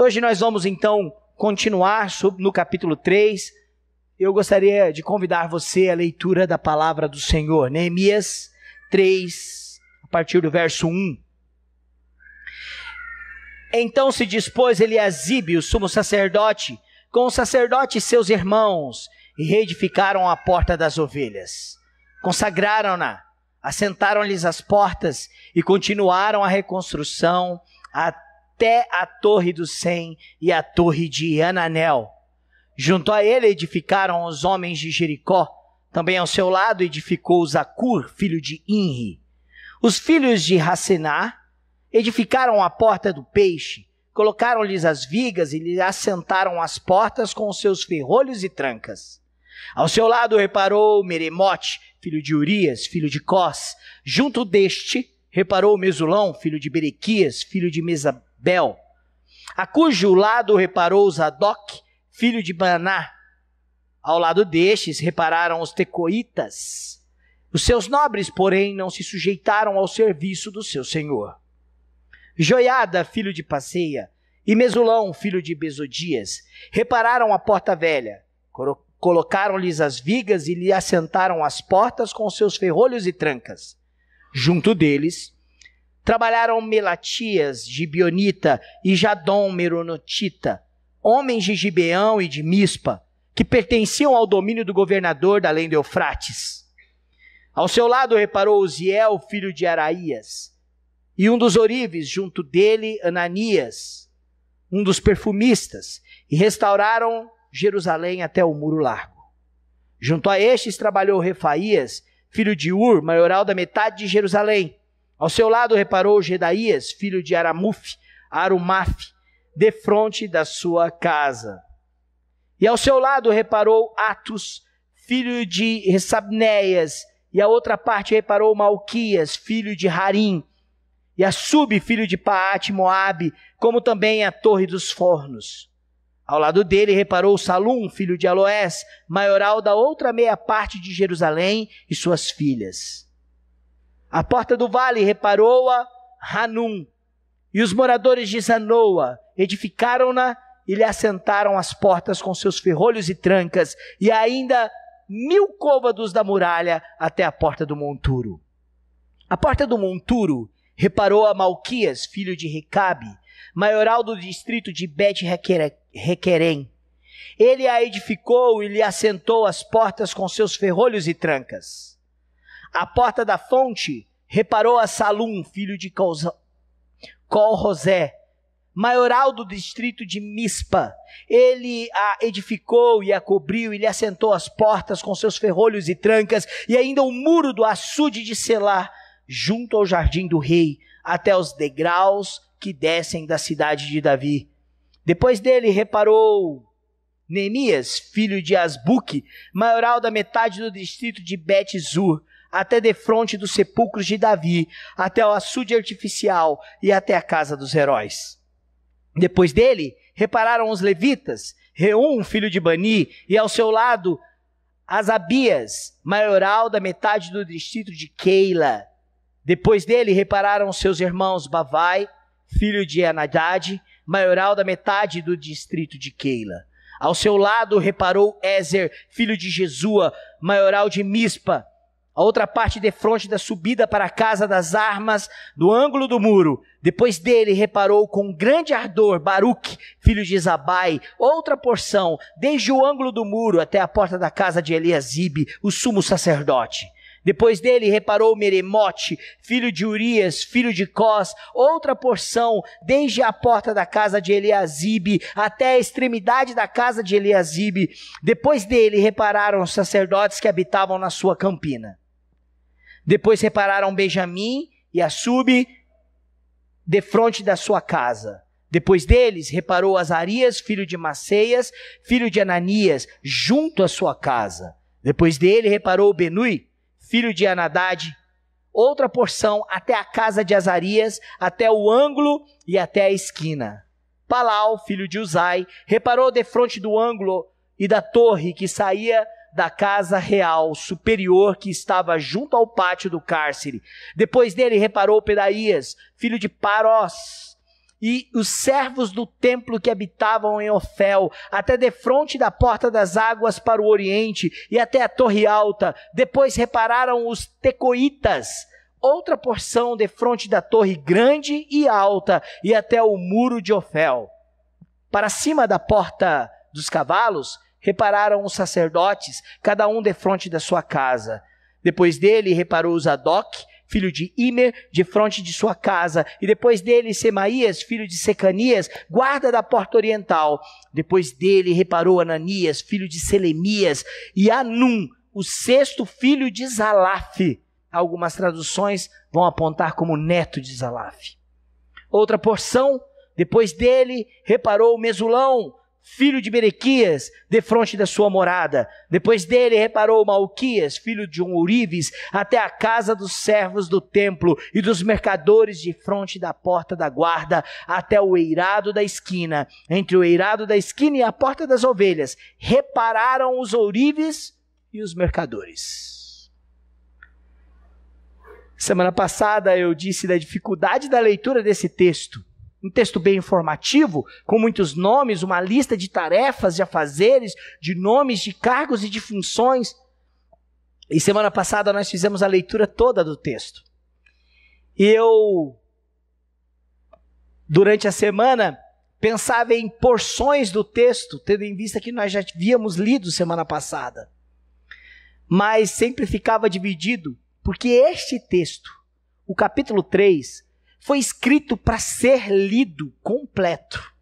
Hoje nós vamos então continuar no capítulo 3. Eu gostaria de convidar você à leitura da palavra do Senhor. Neemias 3, a partir do verso 1. Então se dispôs Eliasibe, o sumo sacerdote, com os sacerdotes seus irmãos, e reedificaram a porta das ovelhas. Consagraram-na, assentaram-lhes as portas e continuaram a reconstrução até a torre do Sem e a torre de Ananel. Junto a ele edificaram os homens de Jericó. Também ao seu lado edificou Zacur, filho de Inri. Os filhos de Racená edificaram a porta do peixe, colocaram-lhes as vigas e lhe assentaram as portas com os seus ferrolhos e trancas. Ao seu lado reparou Meremote, filho de Urias, filho de Cós. Junto deste reparou Mesulão, filho de Berequias, filho de Mesabel. A cujo lado reparou Zadok, filho de Baná. Ao lado destes repararam os tecoitas. Os seus nobres, porém, não se sujeitaram ao serviço do seu senhor. Joiada, filho de Passeia, e Mesulão, filho de Besodias, repararam a porta velha. Colocaram-lhes as vigas e lhe assentaram as portas com seus ferrolhos e trancas. Junto deles trabalharam Melatias, Gibionita, e Jadom, Meronotita, homens de Gibeão e de Mispa, que pertenciam ao domínio do governador da além do Eufrates. Ao seu lado reparou Uziel, filho de Araías, e um dos orives, junto dele Ananias, um dos perfumistas, e restauraram Jerusalém até o muro largo. Junto a estes trabalhou Refaías, filho de Ur, maioral da metade de Jerusalém. Ao seu lado reparou Gedaías, filho de Arumaf, defronte da sua casa. E ao seu lado reparou Atus, filho de Ressabneias, e a outra parte reparou Malquias, filho de Harim, e Assub, filho de Paate, Moabe, como também a torre dos fornos. Ao lado dele reparou Salum, filho de Aloés, maioral da outra meia parte de Jerusalém e suas filhas. A porta do vale reparou-a Hanum, e os moradores de Zanoa edificaram-na e lhe assentaram as portas com seus ferrolhos e trancas, e ainda 1000 côvados da muralha até a porta do monturo. A porta do monturo reparou a Malquias, filho de Recabe, maioral do distrito de Bet-Requerem. Ele a edificou e lhe assentou as portas com seus ferrolhos e trancas. A porta da fonte reparou a Salum, filho de Colrosé, maioral do distrito de Mispa. Ele a edificou e a cobriu e lhe assentou as portas com seus ferrolhos e trancas, e ainda o muro do açude de Selá, junto ao jardim do rei, até os degraus que descem da cidade de Davi. Depois dele reparou Neemias, filho de Asbuque, maioral da metade do distrito de Bet-Zur, até defronte dos sepulcros de Davi, até o açude artificial e até a casa dos heróis. Depois dele repararam os levitas, Reum, filho de Bani, e ao seu lado Asabias, maioral da metade do distrito de Keila. Depois dele repararam seus irmãos Bavai, filho de Anadad, maioral da metade do distrito de Keila. Ao seu lado reparou Ezer, filho de Jesua, maioral de Mispa, a outra parte defronte da subida para a casa das armas, do ângulo do muro. Depois dele reparou com grande ardor Baruque, filho de Zabai, outra porção, desde o ângulo do muro até a porta da casa de Eliasibe, o sumo sacerdote. Depois dele reparou Meremote, filho de Urias, filho de Cós, outra porção, desde a porta da casa de Eliasibe até a extremidade da casa de Eliasibe. Depois dele repararam os sacerdotes que habitavam na sua campina. Depois repararam Benjamim e Assub, defronte da sua casa. Depois deles reparou Azarias, filho de Maceias, filho de Ananias, junto à sua casa. Depois dele reparou Benui, filho de Anadad, outra porção até a casa de Azarias, até o ângulo e até a esquina. Palau, filho de Uzai, reparou defronte do ângulo e da torre que saía da casa real superior que estava junto ao pátio do cárcere. Depois dele reparou Pedaías, filho de Parós, e os servos do templo que habitavam em Ofel, até defronte da porta das águas para o oriente, e até a torre alta. Depois repararam os tecoitas, outra porção defronte da torre grande e alta, e até o muro de Ofel. Para cima da porta dos cavalos, repararam os sacerdotes, cada um defronte da sua casa. Depois dele reparou Zadok, filho de Imer, de fronte de sua casa, e depois dele Semaías, filho de Secanias, guarda da porta oriental. Depois dele reparou Ananias, filho de Selemias, e Anum, o sexto filho de Zalaf. Algumas traduções vão apontar como neto de Zalaf. Outra porção, depois dele reparou Mesulão, filho de Berequias, defronte da sua morada. Depois dele reparou Malquias, filho de Ourives, até a casa dos servos do templo e dos mercadores de fronte da porta da guarda, até o eirado da esquina. Entre o eirado da esquina e a porta das ovelhas, repararam os ourives e os mercadores. Semana passada eu disse da dificuldade da leitura desse texto. Um texto bem informativo, com muitos nomes, uma lista de tarefas, de afazeres, de nomes, de cargos e de funções. E semana passada nós fizemos a leitura toda do texto. Eu, durante a semana, pensava em porções do texto, tendo em vista que nós já havíamos lido semana passada. Mas sempre ficava dividido, porque este texto, o capítulo 3, foi escrito para ser lido completo.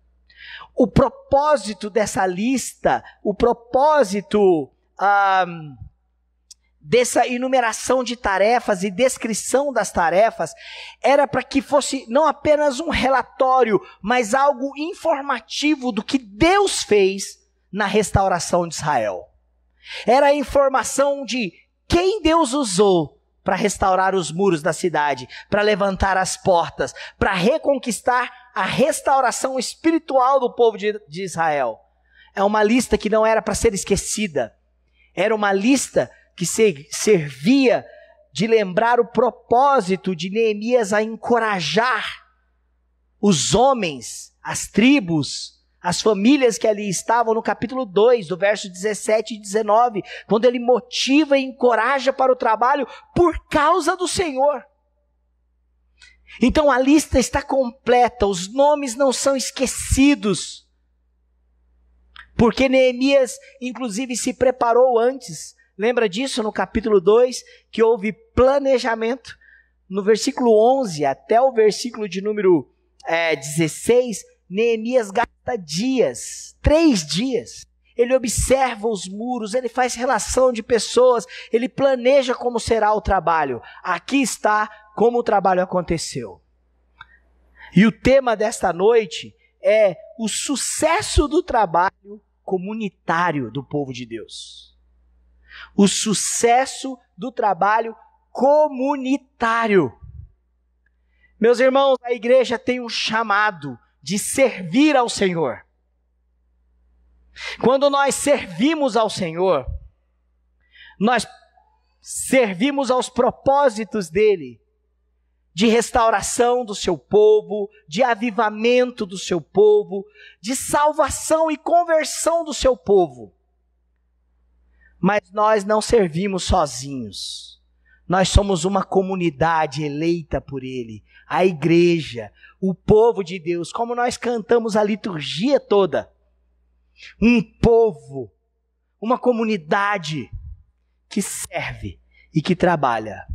O propósito dessa lista, o propósito dessa enumeração de tarefas e descrição das tarefas, era para que fosse não apenas um relatório, mas algo informativo do que Deus fez na restauração de Israel. Era a informação de quem Deus usou para restaurar os muros da cidade, para levantar as portas, para reconquistar a restauração espiritual do povo de Israel. É uma lista que não era para ser esquecida. Era uma lista que servia de lembrar o propósito de Neemias a encorajar os homens, as tribos, as famílias que ali estavam no capítulo 2, do verso 17 e 19, quando ele motiva e encoraja para o trabalho por causa do Senhor. Então a lista está completa, os nomes não são esquecidos, porque Neemias inclusive se preparou antes. Lembra disso no capítulo 2, que houve planejamento? No versículo 11 até o versículo de número 16, Neemias gasta dias, 3 dias. Ele observa os muros, ele faz relação de pessoas, ele planeja como será o trabalho. Aqui está como o trabalho aconteceu. E o tema desta noite é o sucesso do trabalho comunitário do povo de Deus. O sucesso do trabalho comunitário. Meus irmãos, a igreja tem um chamado de servir ao Senhor. Quando nós servimos ao Senhor, nós servimos aos propósitos dele, de restauração do seu povo, de avivamento do seu povo, de salvação e conversão do seu povo. Mas nós não servimos sozinhos. Nós somos uma comunidade eleita por ele, a igreja, o povo de Deus, como nós cantamos a liturgia toda. Um povo, uma comunidade que serve e que trabalha.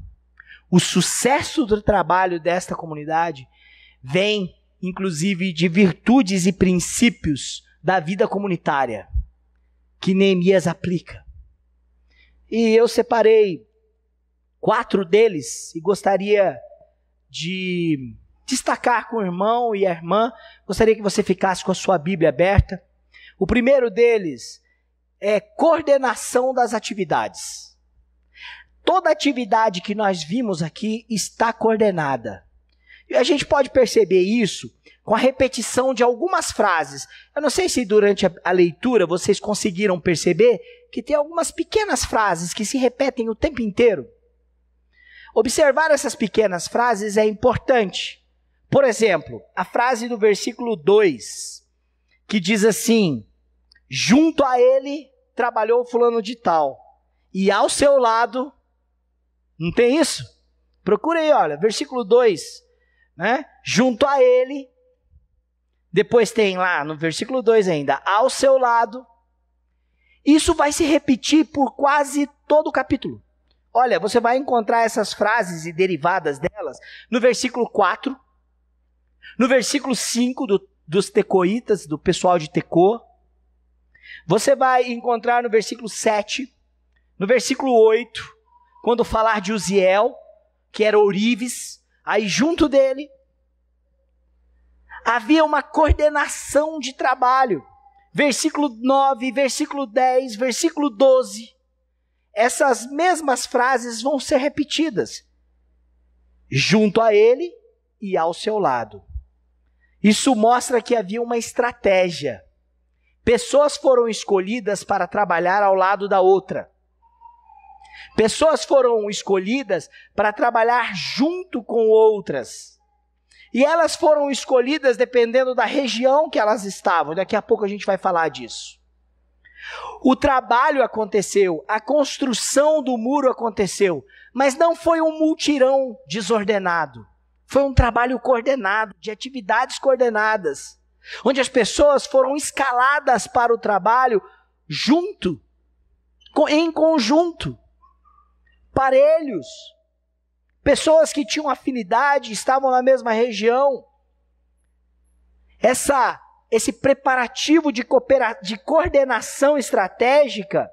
O sucesso do trabalho desta comunidade vem, inclusive, de virtudes e princípios da vida comunitária que Neemias aplica. E eu separei 4 deles e gostaria de destacar com o irmão e a irmã. Gostaria que você ficasse com a sua Bíblia aberta. O primeiro deles é coordenação das atividades. Toda atividade que nós vimos aqui está coordenada. E a gente pode perceber isso com a repetição de algumas frases. Eu não sei se durante a leitura vocês conseguiram perceber que tem algumas pequenas frases que se repetem o tempo inteiro. Observar essas pequenas frases é importante, Por exemplo, a frase do versículo 2, que diz assim: junto a ele trabalhou fulano de tal, e ao seu lado, não tem isso? Procura aí, olha, versículo 2, né? Junto a ele, depois tem lá no versículo 2 ainda, ao seu lado. Isso vai se repetir por quase todo o capítulo. Olha, você vai encontrar essas frases e derivadas delas no versículo 4, no versículo 5 dos tecoitas, do pessoal de Tecô. Você vai encontrar no versículo 7, no versículo 8, quando falar de Uziel, que era ourives, aí junto dele havia uma coordenação de trabalho. Versículo 9, versículo 10, versículo 12. Essas mesmas frases vão ser repetidas. Junto a ele e ao seu lado. Isso mostra que havia uma estratégia. Pessoas foram escolhidas para trabalhar ao lado da outra. Pessoas foram escolhidas para trabalhar junto com outras. E elas foram escolhidas dependendo da região que elas estavam. Daqui a pouco a gente vai falar disso. O trabalho aconteceu, a construção do muro aconteceu, mas não foi um mutirão desordenado. Foi um trabalho coordenado, de atividades coordenadas, onde as pessoas foram escaladas para o trabalho junto, em conjunto, parelhos. Pessoas que tinham afinidade, estavam na mesma região. Esse preparativo de coordenação estratégica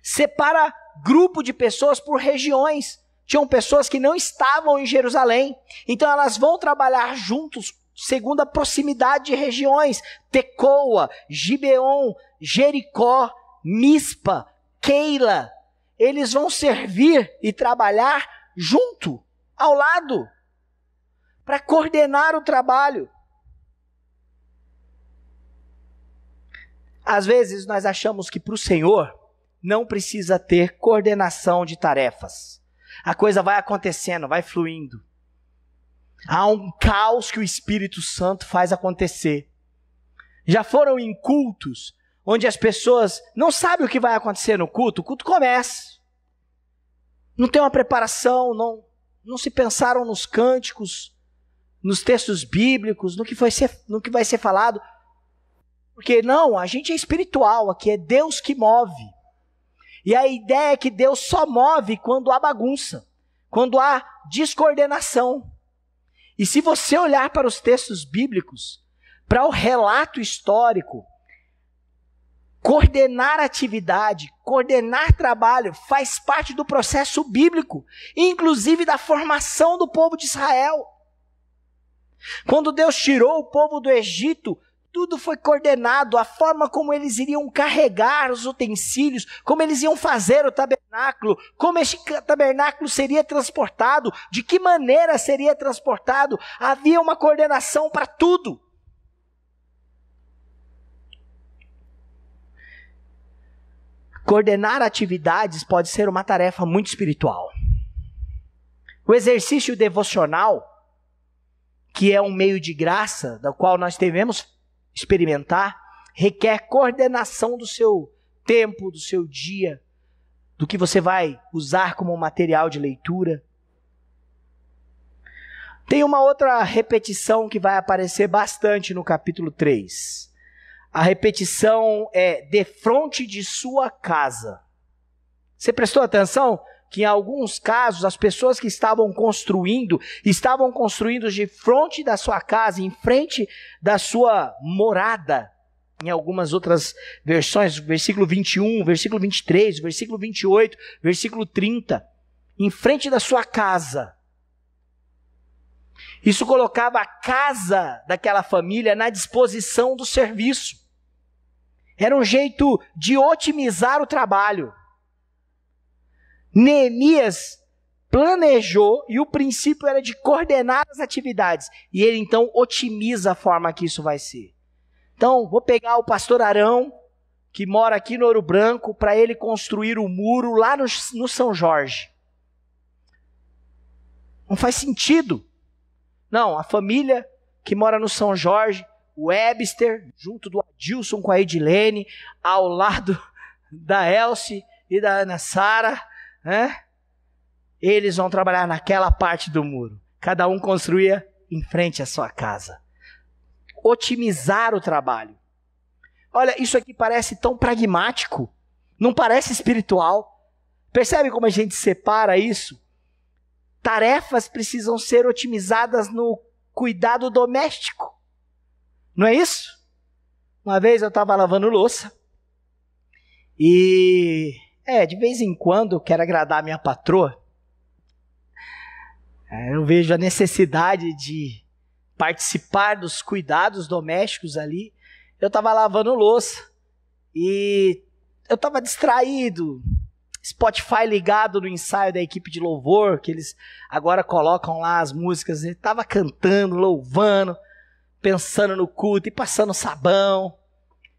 separa grupo de pessoas por regiões. Tinham pessoas que não estavam em Jerusalém, então elas vão trabalhar juntos segundo a proximidade de regiões. Tecoa, Gibeon, Jericó, Mispa, Keila. Eles vão servir e trabalhar junto, ao lado, para coordenar o trabalho. Às vezes nós achamos que para o Senhor não precisa ter coordenação de tarefas. A coisa vai acontecendo, vai fluindo. Há um caos que o Espírito Santo faz acontecer. Já foram em cultos onde as pessoas não sabem o que vai acontecer no culto começa. Não tem uma preparação, não se pensaram nos cânticos, nos textos bíblicos, no que vai ser falado. Porque não, a gente é espiritual, aqui é Deus que move. E a ideia é que Deus só move quando há bagunça, quando há descoordenação. E se você olhar para os textos bíblicos, para o relato histórico, coordenar atividade, coordenar trabalho, faz parte do processo bíblico, inclusive da formação do povo de Israel. Quando Deus tirou o povo do Egito, tudo foi coordenado, a forma como eles iriam carregar os utensílios, como eles iam fazer o tabernáculo, como este tabernáculo seria transportado, de que maneira seria transportado. Havia uma coordenação para tudo. Coordenar atividades pode ser uma tarefa muito espiritual. O exercício devocional, que é um meio de graça, da qual nós devemos experimentar, requer coordenação do seu tempo, do seu dia, do que você vai usar como material de leitura. Tem uma outra repetição que vai aparecer bastante no capítulo 3. A repetição é defronte de sua casa. Você prestou atenção que em alguns casos as pessoas que estavam construindo de frente da sua casa, em frente da sua morada. Em algumas outras versões, versículo 21, versículo 23, versículo 28, versículo 30, em frente da sua casa. Isso colocava a casa daquela família na disposição do serviço. Era um jeito de otimizar o trabalho. Neemias planejou e o princípio era de coordenar as atividades. E ele então otimiza a forma que isso vai ser. Então, vou pegar o pastor Arão, que mora aqui no Ouro Branco, para ele construir o muro lá no São Jorge. Não faz sentido. Não, a família que mora no São Jorge, o Webster, junto do Adilson com a Edilene, ao lado da Elsie e da Ana Sara, né? Eles vão trabalhar naquela parte do muro. Cada um construía em frente à sua casa. Otimizar o trabalho. Olha, isso aqui parece tão pragmático, não parece espiritual. Percebe como a gente separa isso? Tarefas precisam ser otimizadas no cuidado doméstico. Não é isso? Uma vez eu estava lavando louça e, de vez em quando eu quero agradar a minha patroa. Eu vejo a necessidade de participar dos cuidados domésticos ali. Eu estava lavando louça e eu estava distraído, Spotify ligado no ensaio da equipe de louvor, que eles agora colocam lá as músicas. Ele estava cantando, louvando, pensando no culto e passando sabão.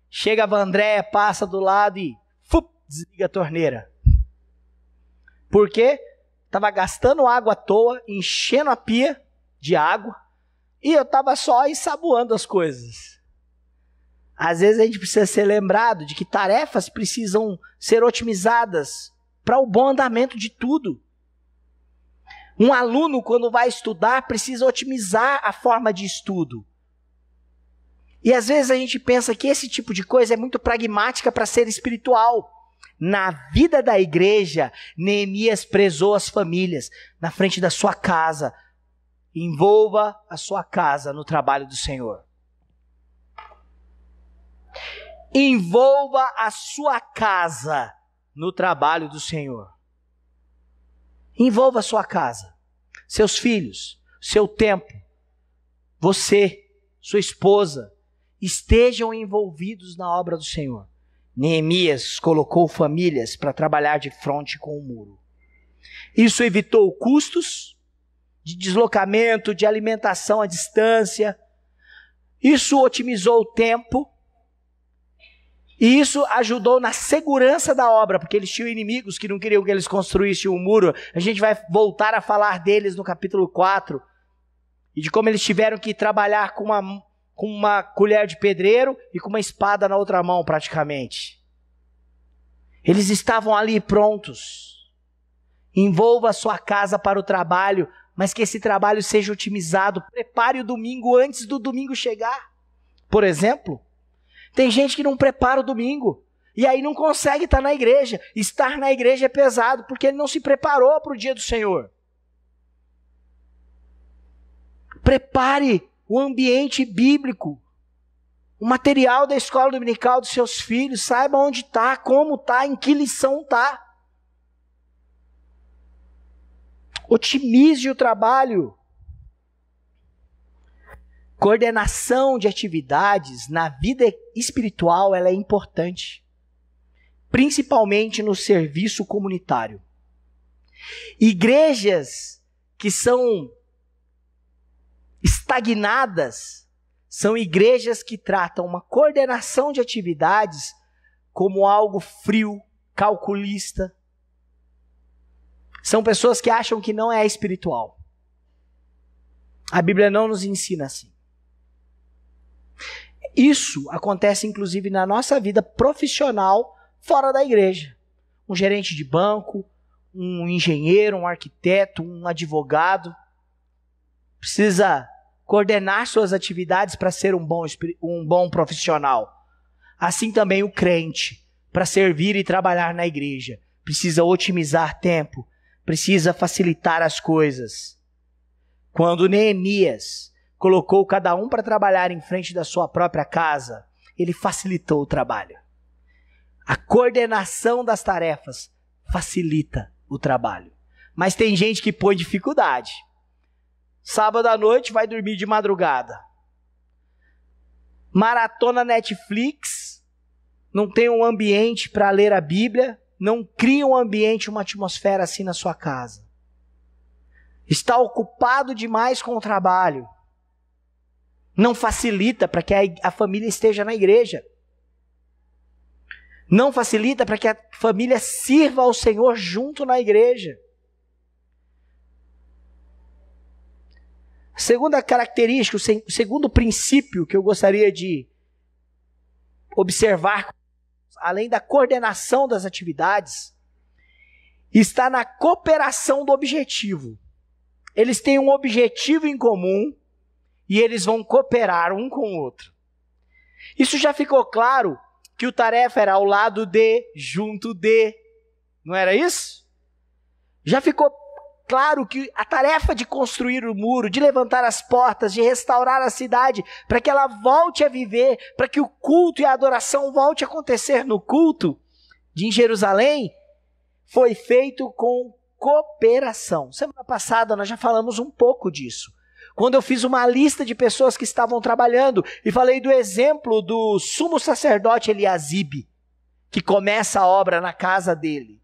Chega a Andréia, passa do lado e desliga a torneira. Por quê? Estava gastando água à toa, enchendo a pia de água, e eu estava só ensaboando as coisas. Às vezes a gente precisa ser lembrado de que tarefas precisam ser otimizadas para o bom andamento de tudo. Um aluno, quando vai estudar, precisa otimizar a forma de estudo. E às vezes a gente pensa que esse tipo de coisa é muito pragmática para ser espiritual. Na vida da igreja, Neemias prezou as famílias na frente da sua casa. Envolva a sua casa no trabalho do Senhor. Envolva a sua casa no trabalho do Senhor. Envolva a sua casa, seus filhos, seu tempo, você, sua esposa, estejam envolvidos na obra do Senhor. Neemias colocou famílias para trabalhar de frente com o muro. Isso evitou custos de deslocamento, de alimentação à distância. Isso otimizou o tempo. E isso ajudou na segurança da obra, porque eles tinham inimigos que não queriam que eles construíssem um muro. A gente vai voltar a falar deles no capítulo 4. E de como eles tiveram que trabalhar com uma colher de pedreiro e com uma espada na outra mão, praticamente. Eles estavam ali prontos. Envolva a sua casa para o trabalho, mas que esse trabalho seja otimizado. Prepare o domingo antes do domingo chegar. Por exemplo, tem gente que não prepara o domingo e aí não consegue estar na igreja. Estar na igreja é pesado porque ele não se preparou para o dia do Senhor. Prepare o ambiente bíblico, o material da escola dominical dos seus filhos. Saiba onde está, como está, em que lição está. Otimize o trabalho. Coordenação de atividades na vida espiritual, ela é importante, principalmente no serviço comunitário. Igrejas que são estagnadas são igrejas que tratam uma coordenação de atividades como algo frio, calculista. São pessoas que acham que não é espiritual. A Bíblia não nos ensina assim. Isso acontece inclusive na nossa vida profissional fora da igreja. Um gerente de banco, um engenheiro, um arquiteto, um advogado precisa coordenar suas atividades para ser um bom profissional. Assim também o crente, para servir e trabalhar na igreja, precisa otimizar tempo, precisa facilitar as coisas. Quando Neemias colocou cada um para trabalhar em frente da sua própria casa, ele facilitou o trabalho. A coordenação das tarefas facilita o trabalho. Mas tem gente que põe dificuldade. Sábado à noite vai dormir de madrugada. Maratona Netflix, não tem um ambiente para ler a Bíblia, não cria um ambiente, uma atmosfera assim na sua casa. Está ocupado demais com o trabalho. Não facilita para que a família esteja na igreja. Não facilita para que a família sirva ao Senhor junto na igreja. Segunda característica, o segundo princípio que eu gostaria de observar, além da coordenação das atividades, está na cooperação do objetivo. Eles têm um objetivo em comum e eles vão cooperar um com o outro. Isso já ficou claro que o tarefa era ao lado de, junto de, não era isso? Já ficou claro que a tarefa de construir o muro, de levantar as portas, de restaurar a cidade, para que ela volte a viver, para que o culto e a adoração volte a acontecer no culto de Jerusalém, foi feito com cooperação. Semana passada nós já falamos um pouco disso. Quando eu fiz uma lista de pessoas que estavam trabalhando e falei do exemplo do sumo sacerdote Eliasibe, que começa a obra na casa dele,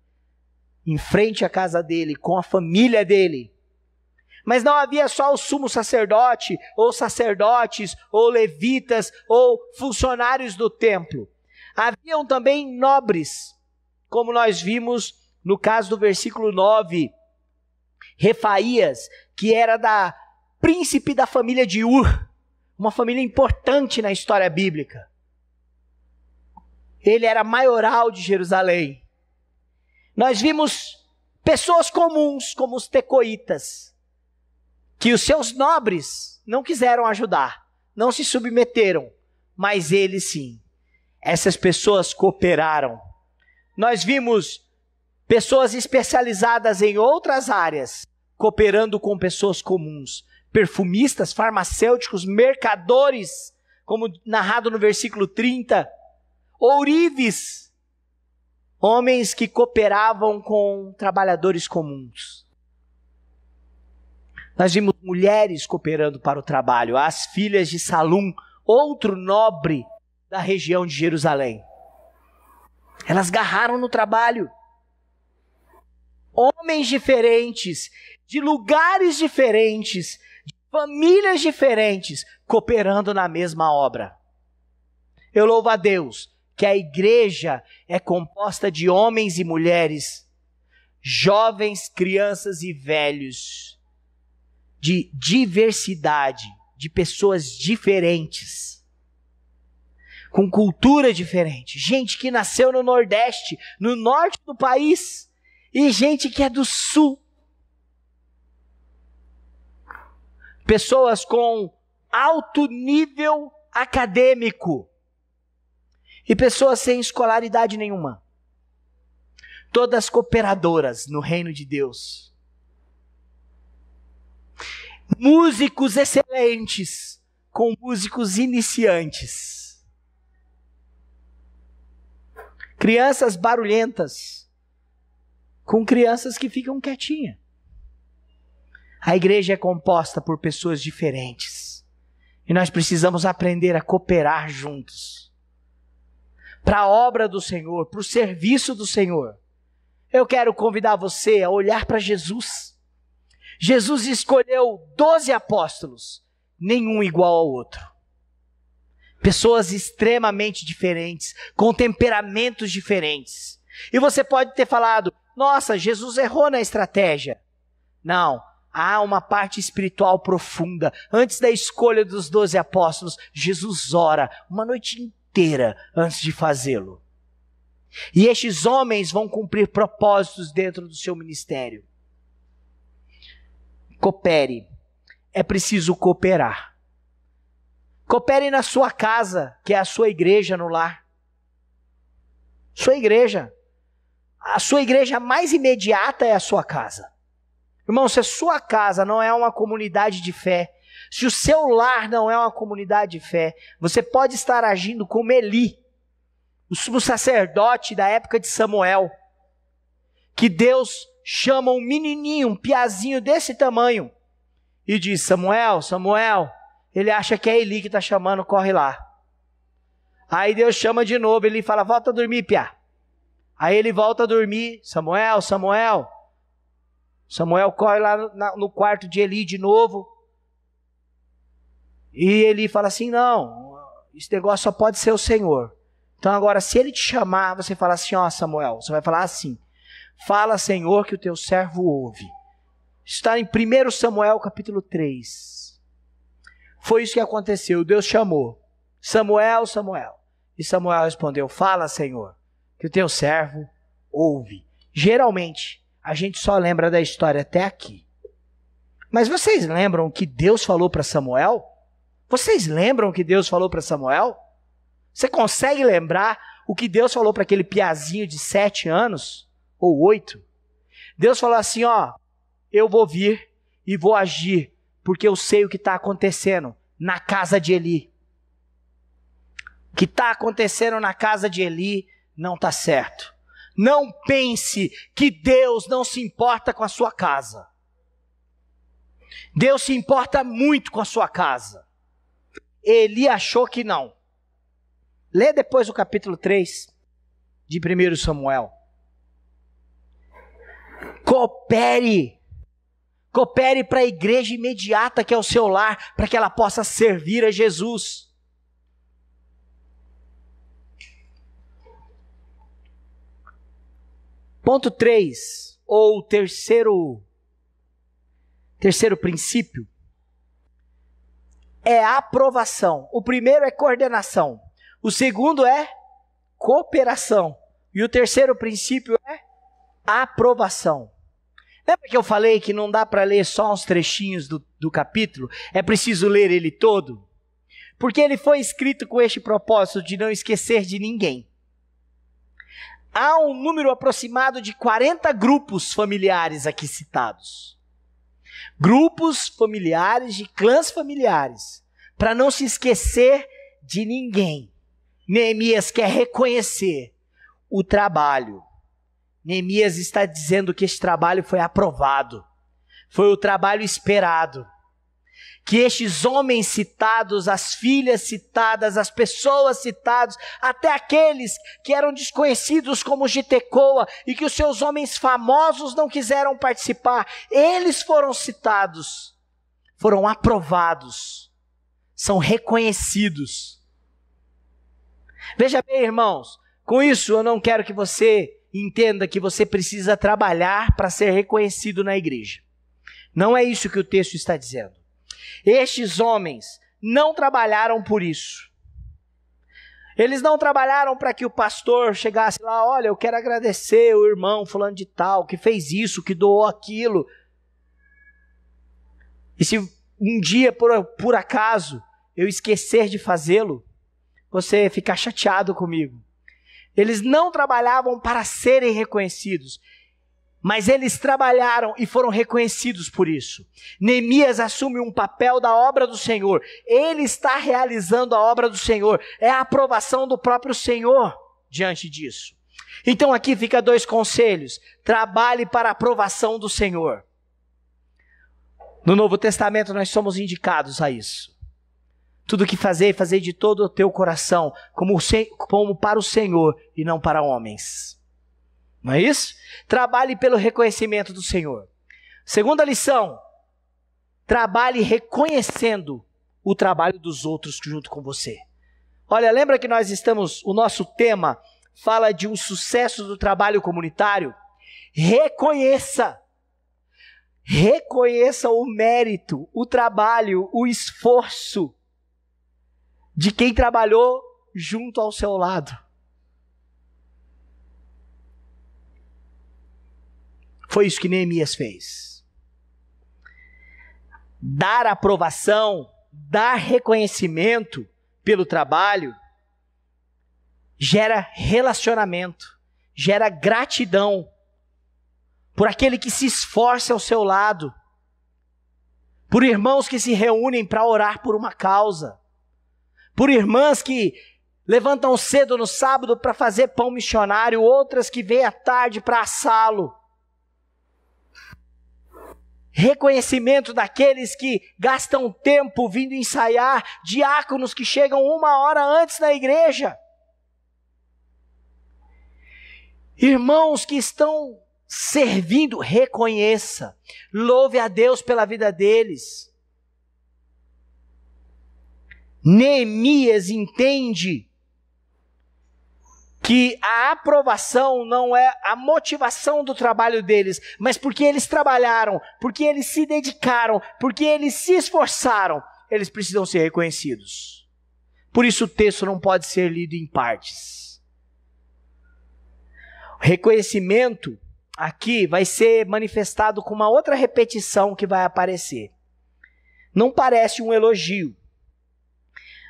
em frente à casa dele, com a família dele. Mas não havia só o sumo sacerdote, ou sacerdotes, ou levitas, ou funcionários do templo. Haviam também nobres, como nós vimos no caso do versículo 9, Refaías, que era da príncipe da família de Ur, uma família importante na história bíblica. Ele era maioral de Jerusalém. Nós vimos pessoas comuns, como os tecoitas, que os seus nobres não quiseram ajudar, não se submeteram, mas eles sim. Essas pessoas cooperaram. Nós vimos pessoas especializadas em outras áreas, cooperando com pessoas comuns. Perfumistas, farmacêuticos, mercadores, como narrado no versículo 30. Ourives, homens que cooperavam com trabalhadores comuns. Nós vimos mulheres cooperando para o trabalho. As filhas de Salum, outro nobre da região de Jerusalém. Elas garraram no trabalho. Homens diferentes, de lugares diferentes, de famílias diferentes, cooperando na mesma obra. Eu louvo a Deus que a igreja é composta de homens e mulheres, jovens, crianças e velhos, de diversidade, de pessoas diferentes, com cultura diferente, gente que nasceu no Nordeste, no norte do país, e gente que é do sul. Pessoas com alto nível acadêmico e pessoas sem escolaridade nenhuma. Todas cooperadoras no reino de Deus. Músicos excelentes com músicos iniciantes. Crianças barulhentas com crianças que ficam quietinhas. A igreja é composta por pessoas diferentes. E nós precisamos aprender a cooperar juntos. Para a obra do Senhor, para o serviço do Senhor. Eu quero convidar você a olhar para Jesus. Jesus escolheu 12 apóstolos, nenhum igual ao outro. Pessoas extremamente diferentes, com temperamentos diferentes. E você pode ter falado, nossa, Jesus errou na estratégia. Não, há uma parte espiritual profunda. Antes da escolha dos 12 apóstolos, Jesus ora uma noite inteira antes de fazê-lo. E estes homens vão cumprir propósitos dentro do seu ministério. Coopere. É preciso cooperar. Coopere na sua casa, que é a sua igreja no lar. Sua igreja. A sua igreja mais imediata é a sua casa. Irmão, se a sua casa não é uma comunidade de fé, se o seu lar não é uma comunidade de fé, você pode estar agindo como Eli, o sumo sacerdote da época de Samuel, que Deus chama um menininho, um piazinho desse tamanho, e diz, Samuel, Samuel, ele acha que é Eli que está chamando, corre lá. Aí Deus chama de novo, ele fala, volta a dormir, piá. Aí ele volta a dormir, Samuel, Samuel. Samuel corre lá no quarto de Eli de novo. E Eli fala assim, não, esse negócio só pode ser o Senhor. Então agora, se ele te chamar, você fala assim, ó Samuel, você vai falar assim, fala Senhor que o teu servo ouve. Está em 1 Samuel capítulo 3. Foi isso que aconteceu. Deus chamou: Samuel, Samuel. E Samuel respondeu: fala, Senhor, que o teu servo ouve. Geralmente, a gente só lembra da história até aqui. Mas vocês lembram o que Deus falou para Samuel? Vocês lembram o que Deus falou para Samuel? Você consegue lembrar o que Deus falou para aquele piazinho de 7 anos? Ou 8? Deus falou assim: ó, eu vou vir e vou agir, porque eu sei o que está acontecendo na casa de Eli. O que está acontecendo na casa de Eli não está certo. Não pense que Deus não se importa com a sua casa. Deus se importa muito com a sua casa. Eli achou que não. Lê depois o capítulo 3 de 1 Samuel. Coopere para a igreja imediata que é o seu lar, para que ela possa servir a Jesus. Ponto 3, ou terceiro princípio, é a aprovação. O primeiro é coordenação, o segundo é cooperação, e o terceiro princípio é aprovação. Lembra que eu falei que não dá para ler só uns trechinhos do capítulo? É preciso ler ele todo? Porque ele foi escrito com este propósito de não esquecer de ninguém. Há um número aproximado de 40 grupos familiares aqui citados. Grupos familiares, de clãs familiares, para não se esquecer de ninguém. Neemias quer reconhecer o trabalho. Neemias está dizendo que esse trabalho foi aprovado, foi o trabalho esperado, que estes homens citados, as filhas citadas, as pessoas citadas, até aqueles que eram desconhecidos como de Tecoa e que os seus homens famosos não quiseram participar, eles foram citados, foram aprovados, são reconhecidos. Veja bem, irmãos, com isso eu não quero que você entenda que você precisa trabalhar para ser reconhecido na igreja. Não é isso que o texto está dizendo. Estes homens não trabalharam por isso. Eles não trabalharam para que o pastor chegasse lá: olha, eu quero agradecer o irmão fulano de tal, que fez isso, que doou aquilo. E se um dia, por acaso, eu esquecer de fazê-lo, você ficar chateado comigo. Eles não trabalhavam para serem reconhecidos, mas eles trabalharam e foram reconhecidos por isso. Neemias assume um papel da obra do Senhor. Ele está realizando a obra do Senhor. É a aprovação do próprio Senhor diante disso. Então aqui fica 2 conselhos. Trabalhe para a aprovação do Senhor. No Novo Testamento nós somos indicados a isso. Tudo que fazer de todo o teu coração, como para o Senhor e não para homens. Não é isso? Trabalhe pelo reconhecimento do Senhor. Segunda lição, trabalhe reconhecendo o trabalho dos outros junto com você. Olha, lembra que o nosso tema fala de um sucesso do trabalho comunitário? Reconheça o mérito, o trabalho, o esforço de quem trabalhou junto ao seu lado. Foi isso que Neemias fez. Dar aprovação, dar reconhecimento pelo trabalho, gera relacionamento, gera gratidão por aquele que se esforça ao seu lado, por irmãos que se reúnem para orar por uma causa, por irmãs que levantam cedo no sábado para fazer pão missionário, outras que vêm à tarde para assá-lo. Reconhecimento daqueles que gastam tempo vindo ensaiar, diáconos que chegam 1 hora antes na igreja. Irmãos que estão servindo, reconheça, louve a Deus pela vida deles. Neemias entende que a aprovação não é a motivação do trabalho deles, mas porque eles trabalharam, porque eles se dedicaram, porque eles se esforçaram, eles precisam ser reconhecidos. Por isso o texto não pode ser lido em partes. O reconhecimento aqui vai ser manifestado com uma outra repetição que vai aparecer. Não parece um elogio,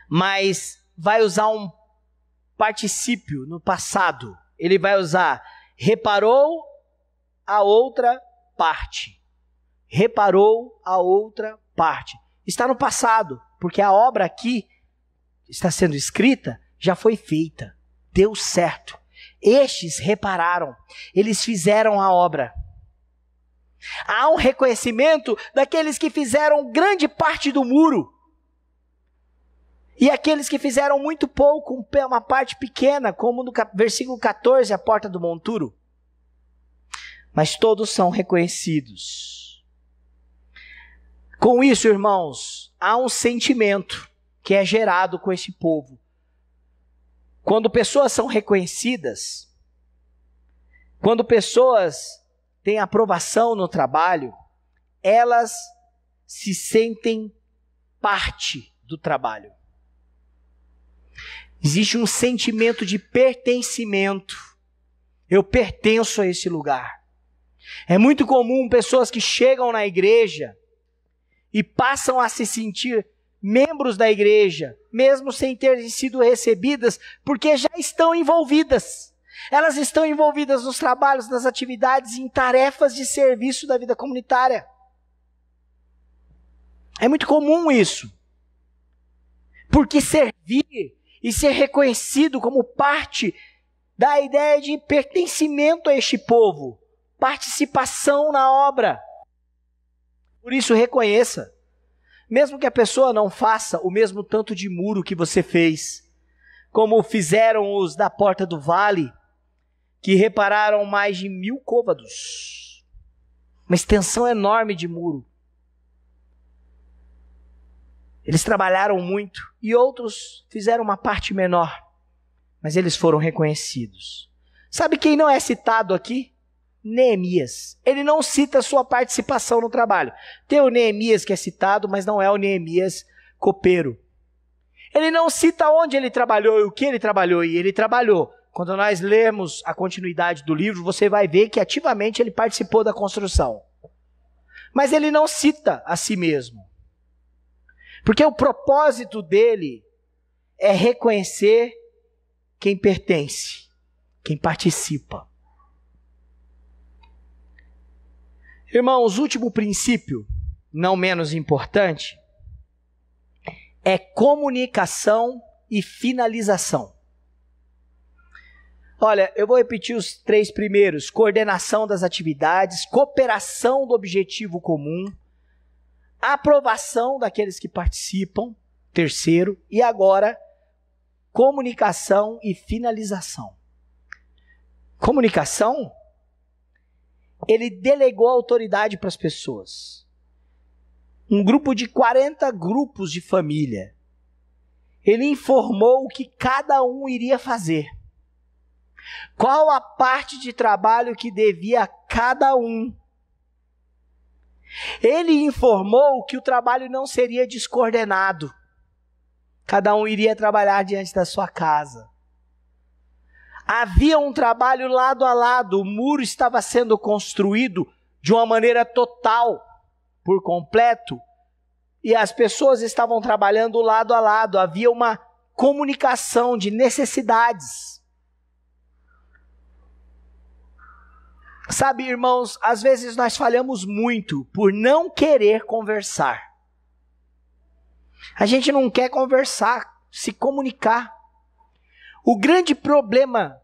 mas vai usar um particípio no passado. Ele vai usar reparou a outra parte. Reparou a outra parte. Está no passado, porque a obra aqui está sendo escrita, já foi feita. Deu certo. Estes repararam, eles fizeram a obra. Há um reconhecimento daqueles que fizeram grande parte do muro. E aqueles que fizeram muito pouco, uma parte pequena, como no versículo 14, a porta do monturo. Mas todos são reconhecidos. Com isso, irmãos, há um sentimento que é gerado com esse povo. Quando pessoas são reconhecidas, quando pessoas têm aprovação no trabalho, elas se sentem parte do trabalho. Existe um sentimento de pertencimento. Eu pertenço a esse lugar. É muito comum pessoas que chegam na igreja e passam a se sentir membros da igreja, mesmo sem terem sido recebidas, porque já estão envolvidas. Elas estão envolvidas nos trabalhos, nas atividades e em tarefas de serviço da vida comunitária. É muito comum isso. Porque servir e ser reconhecido como parte da ideia de pertencimento a este povo, participação na obra. Por isso, reconheça. Mesmo que a pessoa não faça o mesmo tanto de muro que você fez, como fizeram os da Porta do Vale, que repararam mais de 1000 côvados. Uma extensão enorme de muro. Eles trabalharam muito e outros fizeram uma parte menor, mas eles foram reconhecidos. Sabe quem não é citado aqui? Neemias. Ele não cita a sua participação no trabalho. Tem o Neemias que é citado, mas não é o Neemias copeiro. Ele não cita onde ele trabalhou e o que ele trabalhou, e ele trabalhou. Quando nós lermos a continuidade do livro, você vai ver que ativamente ele participou da construção. Mas ele não cita a si mesmo. Porque o propósito dele é reconhecer quem pertence, quem participa. Irmãos, o último princípio, não menos importante, é comunicação e finalização. Olha, eu vou repetir os 3 primeiros: coordenação das atividades, cooperação do objetivo comum, aprovação daqueles que participam, terceiro, e agora, comunicação e finalização. Comunicação, ele delegou autoridade para as pessoas. Um grupo de 40 grupos de família. Ele informou o que cada um iria fazer. Qual a parte de trabalho que devia a cada um. Ele informou que o trabalho não seria descoordenado. Cada um iria trabalhar diante da sua casa. Havia um trabalho lado a lado. O muro estava sendo construído de uma maneira total, por completo. E as pessoas estavam trabalhando lado a lado. Havia uma comunicação de necessidades. Sabe, irmãos, às vezes nós falhamos muito por não querer conversar. A gente não quer conversar, se comunicar. O grande problema,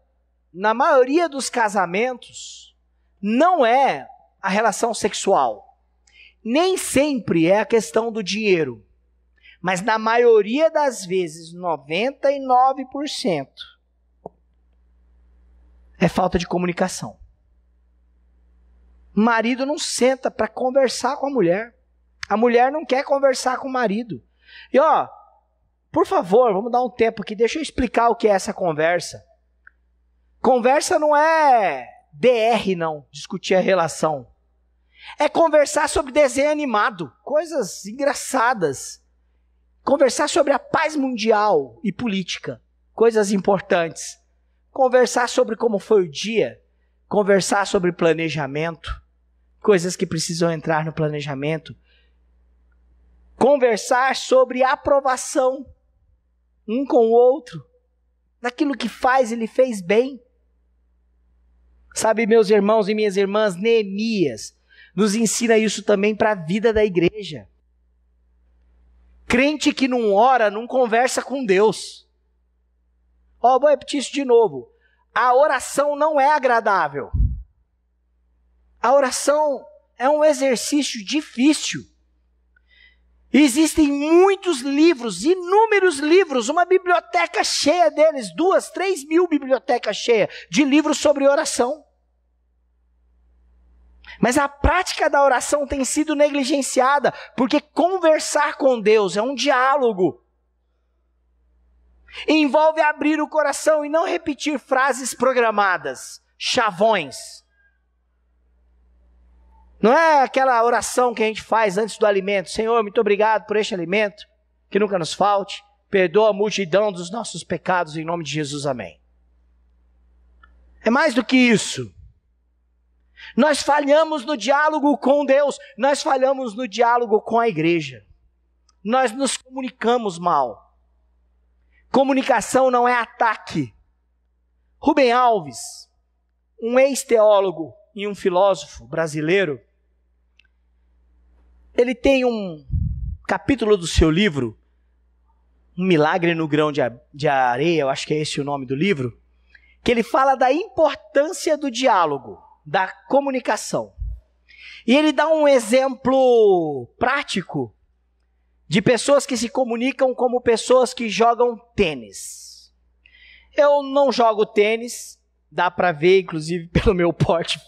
na maioria dos casamentos, não é a relação sexual. Nem sempre é a questão do dinheiro. Mas na maioria das vezes, 99%, é falta de comunicação. O marido não senta para conversar com a mulher. A mulher não quer conversar com o marido. E por favor, vamos dar um tempo aqui, deixa eu explicar o que é essa conversa. Conversa não é DR não, discutir a relação. É conversar sobre desenho animado, coisas engraçadas. Conversar sobre a paz mundial e política, coisas importantes. Conversar sobre como foi o dia, conversar sobre planejamento, coisas que precisam entrar no planejamento. Conversar sobre aprovação, um com o outro, naquilo que faz, ele fez bem. Sabe, meus irmãos e minhas irmãs, Neemias nos ensina isso também para a vida da igreja. Crente que não ora, não conversa com Deus. Vou repetir isso de novo. A oração não é agradável. A oração é um exercício difícil. Existem muitos livros, inúmeros livros, uma biblioteca cheia deles, 2, 3 mil bibliotecas cheias de livros sobre oração. Mas a prática da oração tem sido negligenciada, porque conversar com Deus é um diálogo. Envolve abrir o coração e não repetir frases programadas, chavões. Não é aquela oração que a gente faz antes do alimento. Senhor, muito obrigado por este alimento, que nunca nos falte. Perdoa a multidão dos nossos pecados, em nome de Jesus, amém. É mais do que isso. Nós falhamos no diálogo com Deus, nós falhamos no diálogo com a igreja. Nós nos comunicamos mal. Comunicação não é ataque. Rubem Alves, um ex-teólogo e um filósofo brasileiro, ele tem um capítulo do seu livro, Um Milagre no Grão de Areia, eu acho que é esse o nome do livro, que ele fala da importância do diálogo, da comunicação. E ele dá um exemplo prático de pessoas que se comunicam como pessoas que jogam tênis. Eu não jogo tênis, dá para ver, inclusive pelo meu porte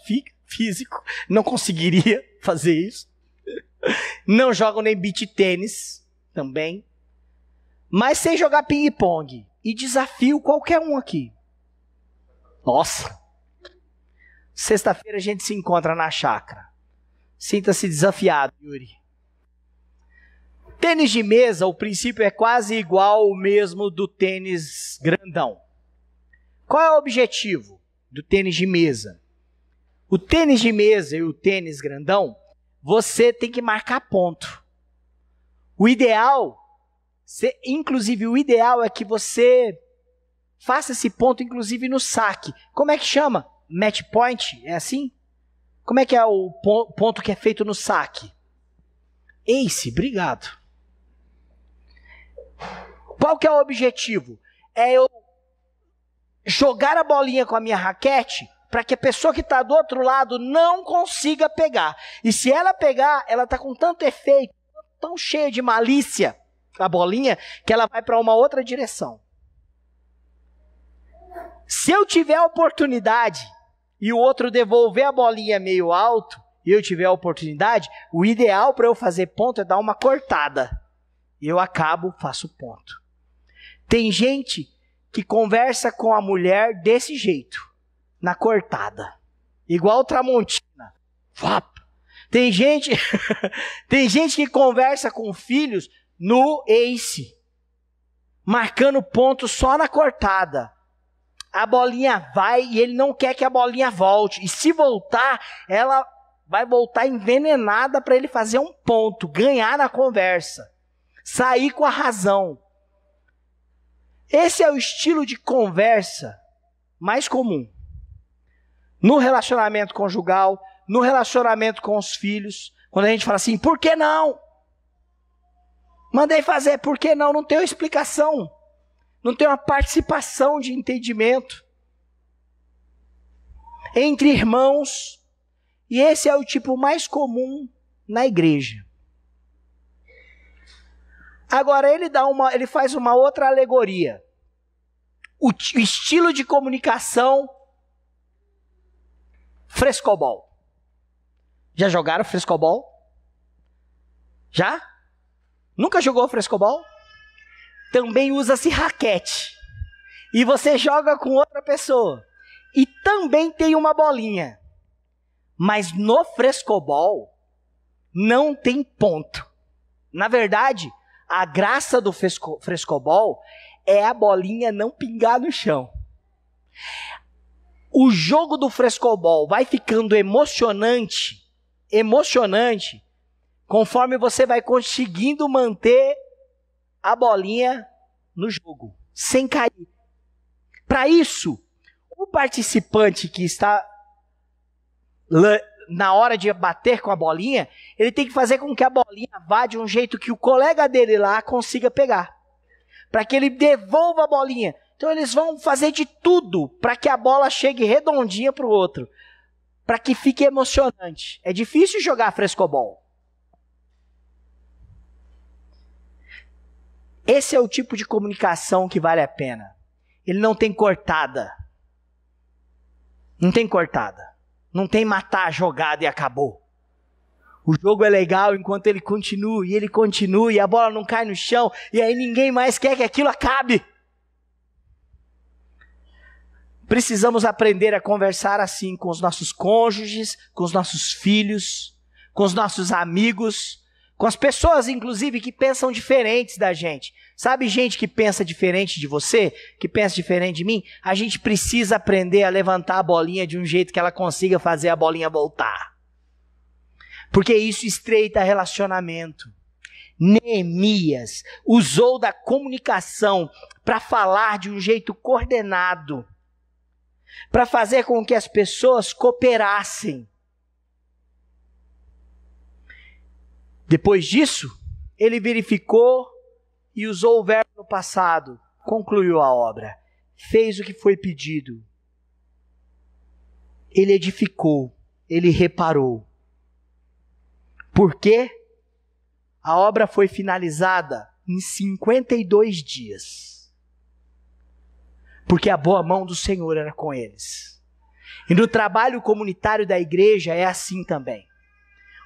físico, não conseguiria fazer isso. Não jogo nem beach tênis também, mas sei jogar ping-pong e desafio qualquer um aqui. Nossa! Sexta-feira a gente se encontra na chácara. Sinta-se desafiado, Yuri. Tênis de mesa, o princípio é quase igual ao mesmo do tênis grandão. Qual é o objetivo do tênis de mesa? O tênis de mesa e o tênis grandão, você tem que marcar ponto. O ideal, inclusive o ideal é que você faça esse ponto inclusive no saque. Como é que chama? Match point? É assim? Como é que é o ponto que é feito no saque? Ace, obrigado. Qual que é o objetivo? É eu jogar a bolinha com a minha raquete para que a pessoa que está do outro lado não consiga pegar. E se ela pegar, ela está com tanto efeito, tão cheia de malícia, a bolinha, que ela vai para uma outra direção. Se eu tiver a oportunidade e o outro devolver a bolinha meio alto, e eu tiver a oportunidade, o ideal para eu fazer ponto é dar uma cortada. E eu acabo, faço ponto. Tem gente que conversa com a mulher desse jeito, na cortada. Igual Tramontina. Tem gente que conversa com filhos no ace, marcando ponto só na cortada. A bolinha vai e ele não quer que a bolinha volte. E se voltar, ela vai voltar envenenada para ele fazer um ponto, ganhar na conversa, sair com a razão. Esse é o estilo de conversa mais comum. No relacionamento conjugal, no relacionamento com os filhos, quando a gente fala assim, por que não? Mandei fazer, por que não? Não tem uma explicação. Não tem uma participação de entendimento entre irmãos. E esse é o tipo mais comum na igreja. Agora ele faz uma outra alegoria. O estilo de comunicação frescobol. Já jogaram frescobol? Já? Nunca jogou frescobol? Também usa-se raquete. E você joga com outra pessoa. E também tem uma bolinha. Mas no frescobol não tem ponto. Na verdade, A graça do frescobol é a bolinha não pingar no chão. O jogo do frescobol vai ficando emocionante, conforme você vai conseguindo manter a bolinha no jogo, sem cair. Para isso, o participante que está na hora de bater com a bolinha, ele tem que fazer com que a bolinha vá de um jeito que o colega dele lá consiga pegar, para que ele devolva a bolinha. Então eles vão fazer de tudo para que a bola chegue redondinha para o outro, para que fique emocionante. É difícil jogar frescobol. Esse é o tipo de comunicação que vale a pena. Ele não tem cortada. Não tem cortada. Não tem matar a jogada e acabou. O jogo é legal enquanto ele continua, e a bola não cai no chão, e aí ninguém mais quer que aquilo acabe. Precisamos aprender a conversar assim com os nossos cônjuges, com os nossos filhos, com os nossos amigos, com as pessoas, inclusive, que pensam diferentes da gente. Sabe gente que pensa diferente de você? Que pensa diferente de mim? A gente precisa aprender a levantar a bolinha de um jeito que ela consiga fazer a bolinha voltar. Porque isso estreita relacionamento. Neemias usou da comunicação para falar de um jeito coordenado, para fazer com que as pessoas cooperassem. Depois disso, ele verificou e usou o verbo no passado, concluiu a obra, fez o que foi pedido. Ele edificou, ele reparou. Por quê? A obra foi finalizada em 52 dias. Porque a boa mão do Senhor era com eles. E no trabalho comunitário da igreja é assim também.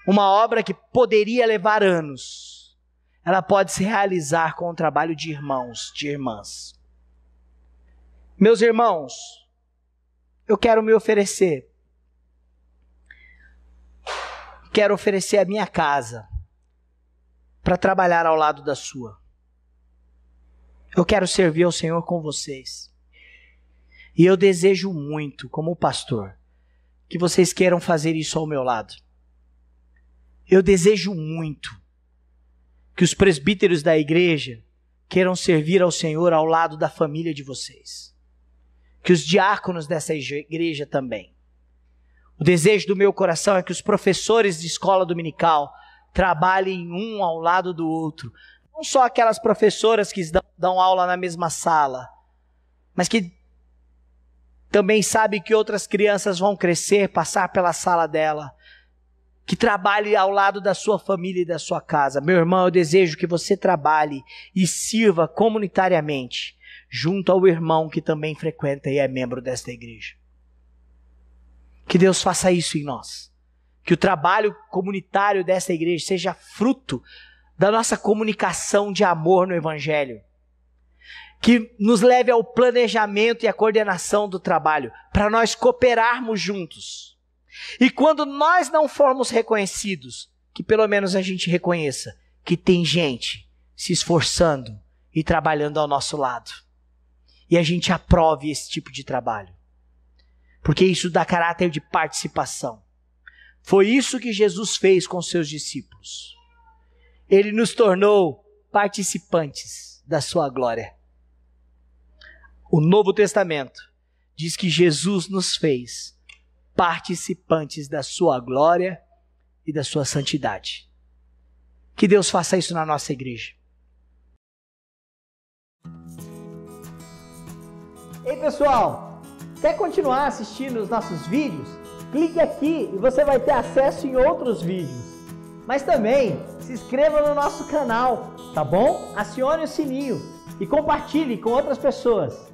Uma obra que poderia levar anos, ela pode se realizar com o trabalho de irmãos, de irmãs. Meus irmãos, eu quero me oferecer. Quero oferecer a minha casa para trabalhar ao lado da sua. Eu quero servir ao Senhor com vocês. E eu desejo muito, como pastor, que vocês queiram fazer isso ao meu lado. Eu desejo muito que os presbíteros da igreja queiram servir ao Senhor ao lado da família de vocês. Que os diáconos dessa igreja também. O desejo do meu coração é que os professores de escola dominical trabalhem um ao lado do outro. Não só aquelas professoras que dão aula na mesma sala, mas que também sabem que outras crianças vão crescer, passar pela sala dela. Que trabalhe ao lado da sua família e da sua casa. Meu irmão, eu desejo que você trabalhe e sirva comunitariamente junto ao irmão que também frequenta e é membro desta igreja. Que Deus faça isso em nós. Que o trabalho comunitário desta igreja seja fruto da nossa comunicação de amor no Evangelho. Que nos leve ao planejamento e à coordenação do trabalho, para nós cooperarmos juntos. E quando nós não formos reconhecidos, que pelo menos a gente reconheça que tem gente se esforçando e trabalhando ao nosso lado. E a gente aprove esse tipo de trabalho. Porque isso dá caráter de participação. Foi isso que Jesus fez com seus discípulos. Ele nos tornou participantes da sua glória. O Novo Testamento diz que Jesus nos fez participantes da sua glória e da sua santidade. Que Deus faça isso na nossa igreja. Ei pessoal, quer continuar assistindo os nossos vídeos? Clique aqui e você vai ter acesso em outros vídeos. Mas também se inscreva no nosso canal, tá bom? Acione o sininho e compartilhe com outras pessoas.